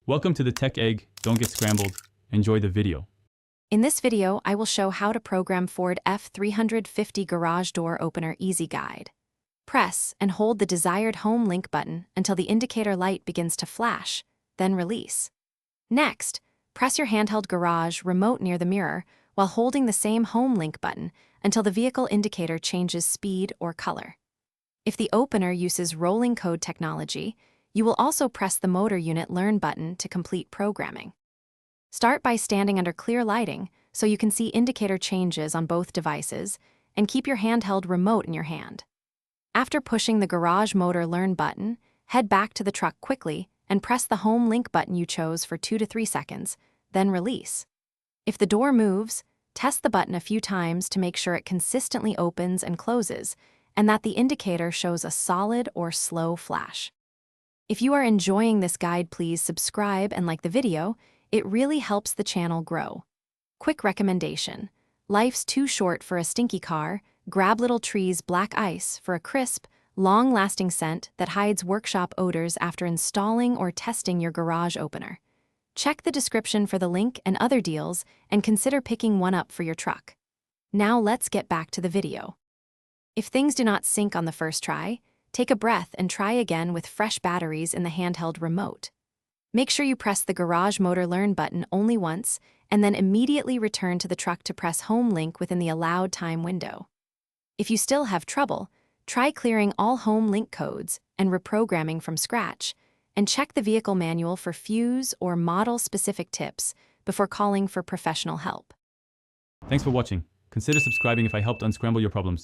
Welcome to the Tech Egg. Don't get scrambled. Enjoy the video. In this video, I will show how to program Ford F350 garage door opener easy guide. Press and hold the desired home link button until the indicator light begins to flash, then release. Next, press your handheld garage remote near the mirror while holding the same home link button until the vehicle indicator changes speed or color. If the opener uses rolling code technology, you will also press the motor unit learn button to complete programming. Start by standing under clear lighting so you can see indicator changes on both devices, and keep your handheld remote in your hand. After pushing the garage motor learn button, head back to the truck quickly and press the home link button you chose for 2 to 3 seconds, then release. If the door moves, test the button a few times to make sure it consistently opens and closes, and that the indicator shows a solid or slow flash. If you are enjoying this guide, please subscribe and like the video. It really helps the channel grow. Quick recommendation: life's too short for a stinky car. Grab Little Tree's Black Ice for a crisp, long-lasting scent that hides workshop odors after installing or testing your garage opener. Check the description for the link and other deals, and consider picking one up for your truck. Now let's get back to the video. If things do not sync on the first try, take a breath and try again with fresh batteries in the handheld remote. Make sure you press the garage motor learn button only once, and then immediately return to the truck to press home link within the allowed time window. If you still have trouble, try clearing all home link codes and reprogramming from scratch, and check the vehicle manual for fuse or model-specific tips before calling for professional help. Thanks for watching. Consider subscribing if I helped unscramble your problems.